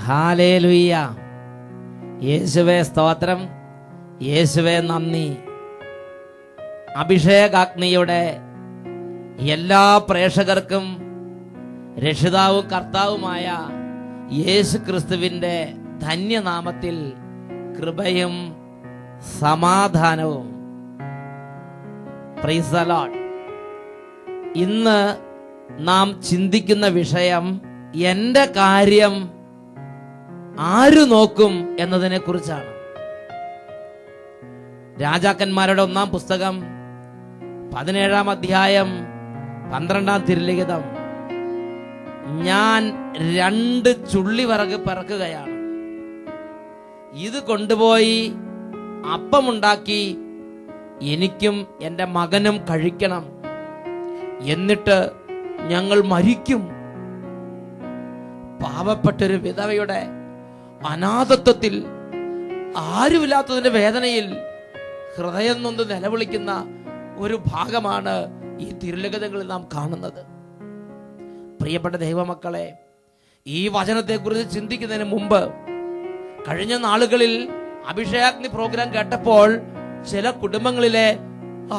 Hallelujah. യേശുവേ സ്തോത്രം, യേശുവേ നന്ദി. അഭിഷേകാഗ്നിയുടെ എല്ലാ പ്രേക്ഷകർക്കും രക്ഷിതാവും കർത്താവുമായ യേശു ക്രിസ്തുവിൻ്റെ ധന്യനാമത്തിൽ കൃപയും സമാധാനവും. Praise the Lord. ഇന്ന് നാം ചിന്തിക്കുന്ന വിഷയം എൻ്റെ കാര്യം ആര് നോക്കും എന്നതിനെ കുറിച്ചാണ്. രാജാക്കന്മാരുടെ 1-ാം പുസ്തകം 17-ാം അധ്യായം 12-ാം തിരുലിഖിതം. ഞാൻ 2 ചുള്ളിവിറക് പിറക്കുകയാണ്. ഇത് കൊണ്ടുപോയി അപ്പമുണ്ടാക്കി എനിക്കും എൻ്റെ മകനും കഴിക്കണം. എന്നിട്ട് ഞങ്ങൾ മരിക്കും. പാവപ്പെട്ടൊരു വിധവയുടെ അനാഥത്വത്തിൽ, ആരുമില്ലാത്തതിന്റെ വേദനയിൽ ഹൃദയം നൊന്ത് നിലവിളിക്കുന്ന ഒരു ഭാഗമാണ് ഈ തിരുലിഖിതങ്ങളിൽ നാം കാണുന്നത്. പ്രിയപ്പെട്ട ദൈവമക്കളെ, ഈ വചനത്തെക്കുറിച്ച് ചിന്തിക്കുന്നതിന് മുമ്പ് കഴിഞ്ഞ നാളുകളിൽ അഭിഷേകാഗ്നി പ്രോഗ്രാം കേട്ടപ്പോൾ ചില കുടുംബങ്ങളിലെ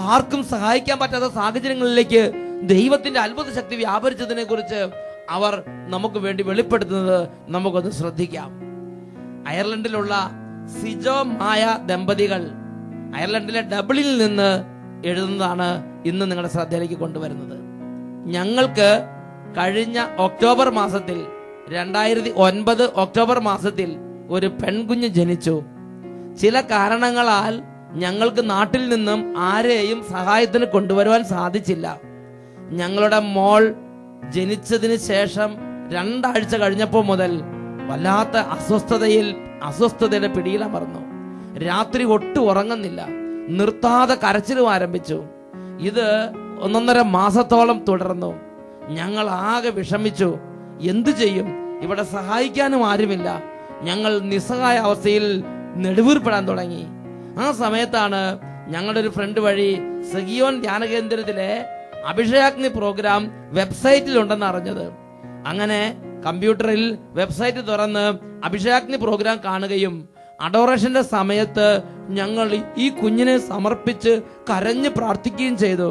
ആർക്കും സഹായിക്കാൻ പറ്റാത്ത സാഹചര്യങ്ങളിലേക്ക് ദൈവത്തിന്റെ അത്ഭുത ശക്തി വ്യാപരിച്ചതിനെ കുറിച്ച് അവർ നമുക്ക് വേണ്ടി വെളിപ്പെടുത്തുന്നത് നമുക്കൊന്ന് ശ്രദ്ധിക്കാം. അയർലൻഡിലുള്ള സിജോ മായ ദമ്പതികൾ അയർലൻഡിലെ ഡബ്ലിനിൽ നിന്ന് എഴുതുന്നതാണ് ഇന്ന് നിങ്ങളുടെ ശ്രദ്ധയിലേക്ക് കൊണ്ടുവരുന്നത്. ഞങ്ങൾക്ക് കഴിഞ്ഞ ഒക്ടോബർ മാസത്തിൽ 2009 ഒക്ടോബർ മാസത്തിൽ ഒരു പെൺകുഞ്ഞ് ജനിച്ചു. ചില കാരണങ്ങളാൽ ഞങ്ങൾക്ക് നാട്ടിൽ നിന്നും ആരെയും സഹായത്തിന് കൊണ്ടുവരുവാൻ സാധിച്ചില്ല. ഞങ്ങളുടെ മോൾ ജനിച്ചതിന് ശേഷം 2 ആഴ്ച കഴിഞ്ഞപ്പോൾ മുതൽ വല്ലാത്ത അസ്വസ്ഥതയുടെ പിടിയിലമർന്നു. രാത്രി ഒട്ടും ഉറങ്ങുന്നില്ല, നിർത്താതെ കരച്ചിലും ആരംഭിച്ചു. ഇത് 1.5 മാസത്തോളം തുടർന്നു. ഞങ്ങൾ ആകെ വിഷമിച്ചു. എന്തു ചെയ്യും? ഇവിടെ സഹായിക്കാനും ആരുമില്ല. ഞങ്ങൾ നിസ്സഹായ അവസ്ഥയിൽ നെടുവീർപ്പെടാൻ തുടങ്ങി. ആ സമയത്താണ് ഞങ്ങളുടെ ഒരു ഫ്രണ്ട് വഴി സഗിയോൻ ധ്യാന കേന്ദ്രത്തിലെ അഭിഷേകാഗ്നി പ്രോഗ്രാം വെബ്സൈറ്റിൽ ഉണ്ടെന്ന് അറിഞ്ഞത്. അങ്ങനെ കമ്പ്യൂട്ടറിൽ വെബ്സൈറ്റ് തുറന്ന് അഭിഷേകാഗ്നി പ്രോഗ്രാം കാണുകയും അഡോറേഷന്റെ സമയത്ത് ഞങ്ങൾ ഈ കുഞ്ഞിനെ സമർപ്പിച്ച് കരഞ്ഞ് പ്രാർത്ഥിക്കുകയും ചെയ്തു.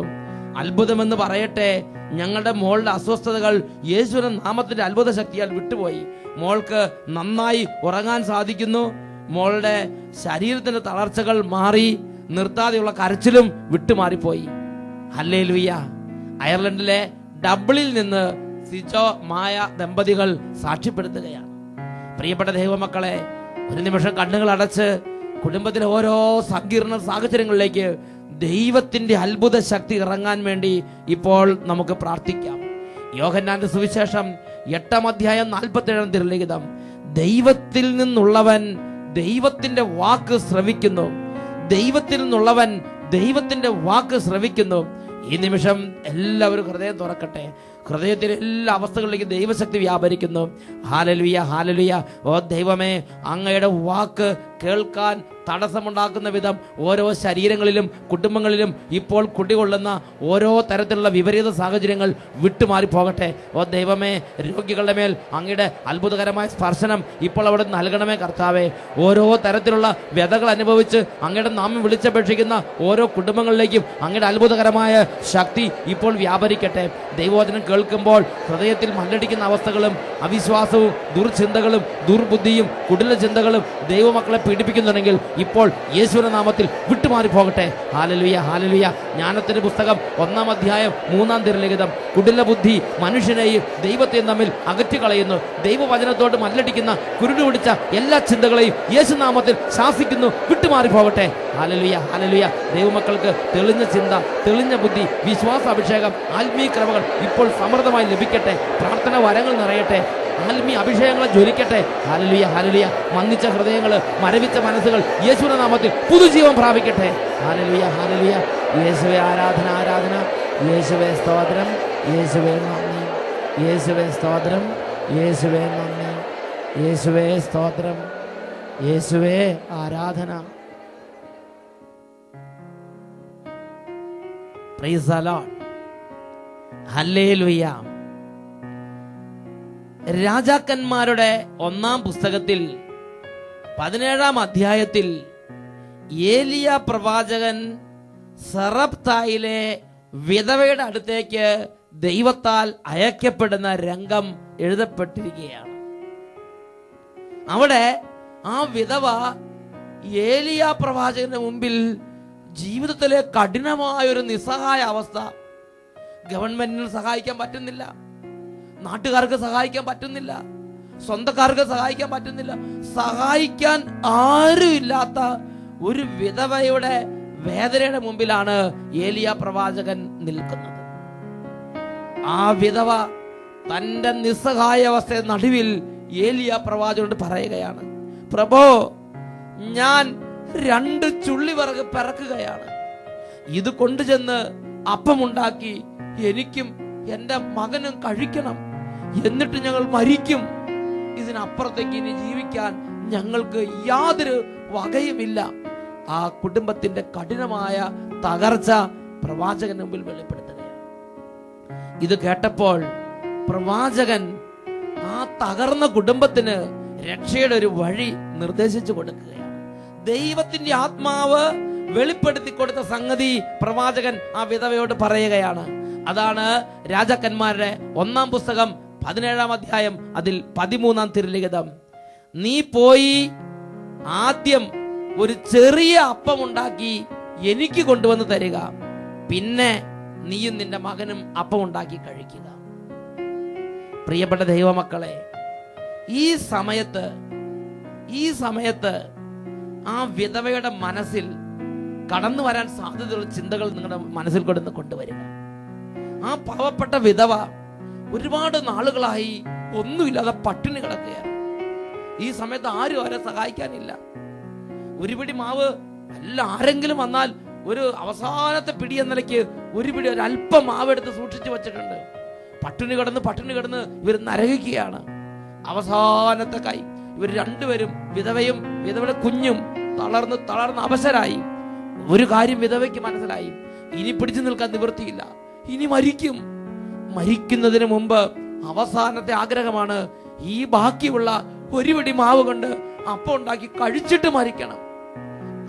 അത്ഭുതമെന്ന് പറയട്ടെ, ഞങ്ങളുടെ മോളുടെ അസ്വസ്ഥതകൾ യേശുവിന്റെ നാമത്തിന്റെ അത്ഭുത ശക്തിയാൽ വിട്ടുപോയി. മോൾക്ക് നന്നായി ഉറങ്ങാൻ സാധിക്കുന്നു. മോളുടെ ശരീരത്തിന്റെ തളർച്ചകൾ മാറി, നിർത്താതെയുള്ള കരച്ചിലും വിട്ടുമാറിപ്പോയി. ഹല്ലേലൂയ. അയർലൻഡിലെ ഡബ്ലിനിൽ നിന്ന് സിജോ മായ ദമ്പതികൾ സാക്ഷ്യപ്പെടുത്തുകയാണ്. പ്രിയപ്പെട്ട ദൈവമക്കളെ, ഒരു നിമിഷം കണ്ണുകൾ അടച്ച് കുടുംബത്തിലെ ഓരോ സങ്കീർണ സാഹചര്യങ്ങളിലേക്ക് ദൈവത്തിന്റെ അത്ഭുത ശക്തി ഇറങ്ങാൻ വേണ്ടി ഇപ്പോൾ നമുക്ക് പ്രാർത്ഥിക്കാം. യോഹന്നാന്റെ സുവിശേഷം 8-ാം അധ്യായം 47-ാം തിരുലിഖിതം. ദൈവത്തിൽ നിന്നുള്ളവൻ ദൈവത്തിന്റെ വാക്ക് ശ്രവിക്കുന്നു. ദൈവത്തിൽ നിന്നുള്ളവൻ ദൈവത്തിന്റെ വാക്ക് ശ്രവിക്കുന്നു. ഈ നിമിഷം എല്ലാവരും ഹൃദയം തുറക്കട്ടെ. ഹൃദയത്തിലെ എല്ലാ അവസ്ഥകളിലേക്ക് ദൈവശക്തി വ്യാപരിക്കുന്നു. Hallelujah, hallelujah. ഓ ദൈവമേ, അങ്ങയുടെ വാക്ക് കേൾക്കാൻ തടസ്സമുണ്ടാക്കുന്ന വിധം ഓരോ ശരീരങ്ങളിലും കുടുംബങ്ങളിലും ഇപ്പോൾ കുടികൊള്ളുന്ന ഓരോ തരത്തിലുള്ള വിപരീത സാഹചര്യങ്ങൾ വിട്ടുമാറി പോകട്ടെ. ഓ ദൈവമേ, രോഗികളുടെ മേൽ അങ്ങയുടെ അത്ഭുതകരമായ സ്പർശനം ഇപ്പോൾ അവിടെ നൽകണമേ കർത്താവേ. ഓരോ തരത്തിലുള്ള വ്യതകൾ അനുഭവിച്ച് അങ്ങയുടെ നാമം വിളിച്ചപേക്ഷിക്കുന്ന ഓരോ കുടുംബങ്ങളിലേക്കും അങ്ങയുടെ അത്ഭുതകരമായ ശക്തി ഇപ്പോൾ വ്യാപരിക്കട്ടെ. ദൈവവചനം കേൾക്കുമ്പോൾ ഹൃദയത്തിൽ മല്ലടിക്കുന്ന അവസ്ഥകളും അവിശ്വാസവും ദുർചിന്തകളും ദുർബുദ്ധിയും കുടില ചിന്തകളും ദൈവമക്കളെ പീഡിപ്പിക്കുന്നുണ്ടെങ്കിൽ ഇപ്പോൾ യേശുവിന്റെ നാമത്തിൽ വിട്ടുമാറി പോകട്ടെ. Hallelujah, hallelujah. ജ്ഞാനത്തിന്റെ പുസ്തകം 1-ാം അധ്യായം 3-ാം തിരുലിഖിതം. കുടില ബുദ്ധി മനുഷ്യനെയും ദൈവത്തെയും തമ്മിൽ അകറ്റിക്കളയുന്നു. ദൈവവചനത്തോട് മല്ലടിക്കുന്ന കുരുടു പിടിച്ച എല്ലാ ചിന്തകളെയും യേശുനാമത്തിൽ ശാസിക്കുന്നു. വിട്ടുമാറി പോകട്ടെ. Hallelujah, hallelujah. ദൈവമക്കൾക്ക് തെളിഞ്ഞ ചിന്ത, തെളിഞ്ഞ ബുദ്ധി, വിശ്വാസ അഭിഷേകം, ആത്മീയ ക്രമങ്ങൾ ഇപ്പോൾ സമൃദ്ധമായി ലഭിക്കട്ടെ. പ്രാർത്ഥന വരങ്ങൾ നിറയട്ടെ. ആത്മീയ അഭിഷേകങ്ങളെ ജ്വലിക്കട്ടെ. Hallelujah, hallelujah. മന്ദിച്ച ഹൃദയങ്ങൾ, മരവിച്ച മനസ്സുകൾ യേശുവിന്റെ നാമത്തിൽ പുതുജീവൻ പ്രാപിക്കട്ടെ. Hallelujah, hallelujah. യേശുവേ ആരാധന, ആരാധന. യേശുവേ സ്തോത്രം, യേശുവേ നന്ദി. യേശുവേ സ്തോത്രം, യേശുവേ നന്ദി. യേശുവേ സ്തോത്രം, യേശുവേ ആരാധന. Praise the Lord. ഹല്ലേലൂയ. രാജാക്കന്മാരുടെ 1-ാം പുസ്തകത്തിൽ 17-ാം അധ്യായത്തിൽ ഏലിയ പ്രവാചകൻ സറപ്തായിലെ വിധവയുടെ അടുത്തേക്ക് ദൈവത്താൽ അയക്കപ്പെടുന്ന രംഗം എഴുതപ്പെട്ടിരിക്കുകയാണ്. അവിടെ ആ വിധവ ഏലിയ പ്രവാചകന്റെ മുമ്പിൽ ജീവിതത്തിലെ കഠിനമായൊരു നിസ്സഹായ അവസ്ഥ, ഗവൺമെന്റിന് സഹായിക്കാൻ പറ്റുന്നില്ല, നാട്ടുകാർക്ക് സഹായിക്കാൻ പറ്റുന്നില്ല, സ്വന്തക്കാർക്ക് സഹായിക്കാൻ പറ്റുന്നില്ല, സഹായിക്കാൻ ആരുമില്ലാത്ത ഒരു വിധവയുടെ വേദനയുടെ മുമ്പിലാണ് ഏലിയ പ്രവാചകൻ നിൽക്കുന്നത്. ആ വിധവ തന്റെ നിസ്സഹായ അവസ്ഥയുടെ നടുവിൽ ഏലിയ പ്രവാചകനോട് പറയുകയാണ്, പ്രഭോ, ഞാൻ 2 ചുള്ളിവിറക് പിറക്കുകയാണ്. ഇത് കൊണ്ടുചെന്ന് അപ്പമുണ്ടാക്കി എനിക്കും എന്റെ മകനും കഴിക്കണം, എന്നിട്ട് ഞങ്ങൾ മരിക്കും. ഇതിനപ്പുറത്തേക്ക് ഇനി ജീവിക്കാൻ ഞങ്ങൾക്ക് യാതൊരു വകയുമില്ല. ആ കുടുംബത്തിന്റെ കഠിനമായ തകർച്ച പ്രവാചകന് മുമ്പിൽ വെളിപ്പെടുത്തുകയാണ്. ഇത് കേട്ടപ്പോൾ പ്രവാചകൻ ആ തകർന്ന കുടുംബത്തിന് രക്ഷയുടെ ഒരു വഴി നിർദ്ദേശിച്ചു കൊടുക്കുകയാണ്. ദൈവത്തിന്റെ ആത്മാവ് വെളിപ്പെടുത്തി കൊടുത്ത സംഗതി പ്രവാചകൻ ആ വിധവയോട് പറയുകയാണ്. അതാണ് രാജാക്കന്മാരുടെ 1-ാം പുസ്തകം 17-ാം അധ്യായം അതിൽ 13-ാം തിരുലിഖിതം. നീ പോയി ആദ്യം ഒരു ചെറിയ അപ്പം ഉണ്ടാക്കി എനിക്ക് കൊണ്ടുവന്ന് തരിക, പിന്നെ നീയും നിന്റെ മകനും അപ്പം ഉണ്ടാക്കി കഴിക്കുക. പ്രിയപ്പെട്ട ദൈവമക്കളെ, ഈ സമയത്ത് ആ വിധവയുടെ മനസ്സിൽ കടന്നു വരാൻ സാധ്യതയുള്ള ചിന്തകൾ നിങ്ങളുടെ മനസ്സിൽ കൊണ്ടുവരിക. ആ പാവപ്പെട്ട വിധവ ഒരുപാട് നാളുകളായി ഒന്നുമില്ലാതെ പട്ടിണി കിടക്കുകയാണ്. ഈ സമയത്ത് ആരും അവരെ സഹായിക്കാനില്ല. ഒരു പിടി മാവ് ആരെങ്കിലും വന്നാൽ ഒരു അവസാനത്തെ പിടി എന്ന നിലയ്ക്ക് ഒരല്പം മാവ് എടുത്ത് സൂക്ഷിച്ചു വെച്ചിട്ടുണ്ട്. പട്ടിണി കിടന്ന് ഇവർ നരകിക്കുകയാണ്. അവസാനത്തെ കൈ ഇവർ രണ്ടുപേരും, വിധവയും വിധവയുടെ കുഞ്ഞും തളർന്ന് അവശരായി. ഒരു കാര്യം വിധവയ്ക്ക് മനസ്സിലായി, ഇനി പിടിച്ചു നിൽക്കാൻ നിവൃത്തിയില്ല, ഇനി മരിക്കും. മരിക്കുന്നതിന് മുമ്പ് അവസാനത്തെ ആഗ്രഹമാണ് ഈ ബാക്കിയുള്ള ഒരു പിടി മാവ് കൊണ്ട് അപ്പം ഉണ്ടാക്കി കഴിച്ചിട്ട് മരിക്കണം.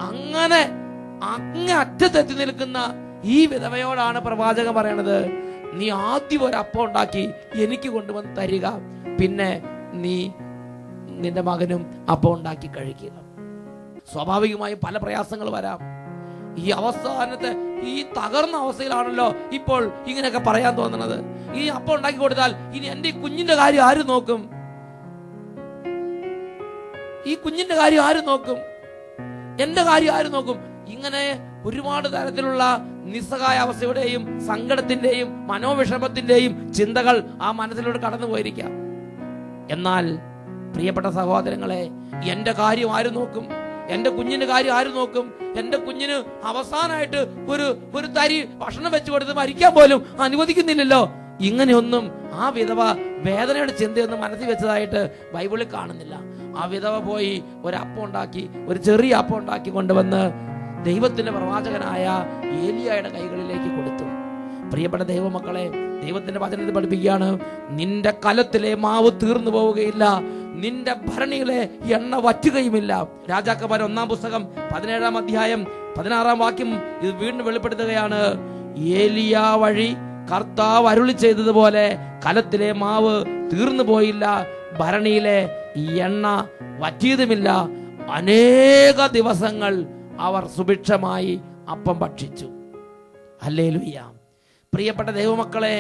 അങ്ങനെ അറ്റത്തെത്തി നിൽക്കുന്ന ഈ വിധവയോടാണ് പ്രവാചകൻ പറയണത്, നീ ആദ്യം ഒരു അപ്പം ഉണ്ടാക്കി എനിക്ക് കൊണ്ടുവന്ന് തരിക, പിന്നെ നീ നിന്റെ മകനും അപ്പം ഉണ്ടാക്കി കഴിക്കുക. സ്വാഭാവികമായും പല പ്രയാസങ്ങൾ വരാം. ഈ അവസാനത്തെ ഈ തകർന്ന അവസ്ഥയിലാണല്ലോ ഇപ്പോൾ ഇങ്ങനെയൊക്കെ പറയാൻ തോന്നുന്നത്. ഈ അപ്പം ഉണ്ടാക്കി കൊടുത്താൽ ഇനി എന്റെ ഈ കുഞ്ഞിന്റെ കാര്യം ആര് നോക്കും? ഈ കുഞ്ഞിന്റെ കാര്യം ആര് നോക്കും? എന്റെ കാര്യം ആര് നോക്കും? ഇങ്ങനെ ഒരുപാട് തരത്തിലുള്ള നിസ്സഹായ അവസ്ഥയുടെയും സങ്കടത്തിന്റെയും മനോവിഷമത്തിന്റെയും ചിന്തകൾ ആ മനസ്സിലൂടെ കടന്നു പോയിരിക്കാം. എന്നാൽ പ്രിയപ്പെട്ട സഹോദരങ്ങളെ, എന്റെ കാര്യം ആര് നോക്കും? എന്റെ കുഞ്ഞിന്റെ കാര്യം ആര് നോക്കും? എന്റെ കുഞ്ഞിന് അവസാനമായിട്ട് ഒരു തരി ഭക്ഷണം വെച്ചു കൊടുത്ത് മരിക്കാൻ പോലും അനുവദിക്കുന്നില്ലല്ലോ. ഇങ്ങനെയൊന്നും ആ വിധവ വേദനയുടെ ചിന്തയൊന്നും മനസ്സിൽ വെച്ചതായിട്ട് ബൈബിളിൽ കാണുന്നില്ല. ആ വിധവ പോയി ഒരു ചെറിയ അപ്പം ഉണ്ടാക്കി കൊണ്ടുവന്ന് ദൈവത്തിന്റെ പ്രവാചകനായ ഏലിയായുടെ കൈകളിലേക്ക് കൊടുത്തു. പ്രിയപ്പെട്ട ദൈവമക്കളെ, ദൈവത്തിന്റെ വചനത്തിൽ പഠിപ്പിക്കുകയാണ്, നിന്റെ കലത്തിലെ മാവ് തീർന്നു പോവുകയില്ല, നിന്റെ ഭരണിയിലെ എണ്ണ വറ്റുകയുമില്ല. രാജാക്കന്മാർ 1-ാം പുസ്തകം 17-ാം അധ്യായം 16-ാം വാക്യം ഇത് വീണ്ടും വെളിപ്പെടുത്തുകയാണ്. ഏലിയ വഴി കർത്താവ് അരുളി ചെയ്തതുപോലെ കലത്തിലെ മാവ് തീർന്നു പോയില്ല, ഭരണിയിലെ എണ്ണ വറ്റിയതുമില്ല. അനേക ദിവസങ്ങൾ അവർ സുഭിക്ഷമായി അപ്പം ഭക്ഷിച്ചു. ഹല്ലേലൂയ. പ്രിയപ്പെട്ട ദൈവമക്കളെ,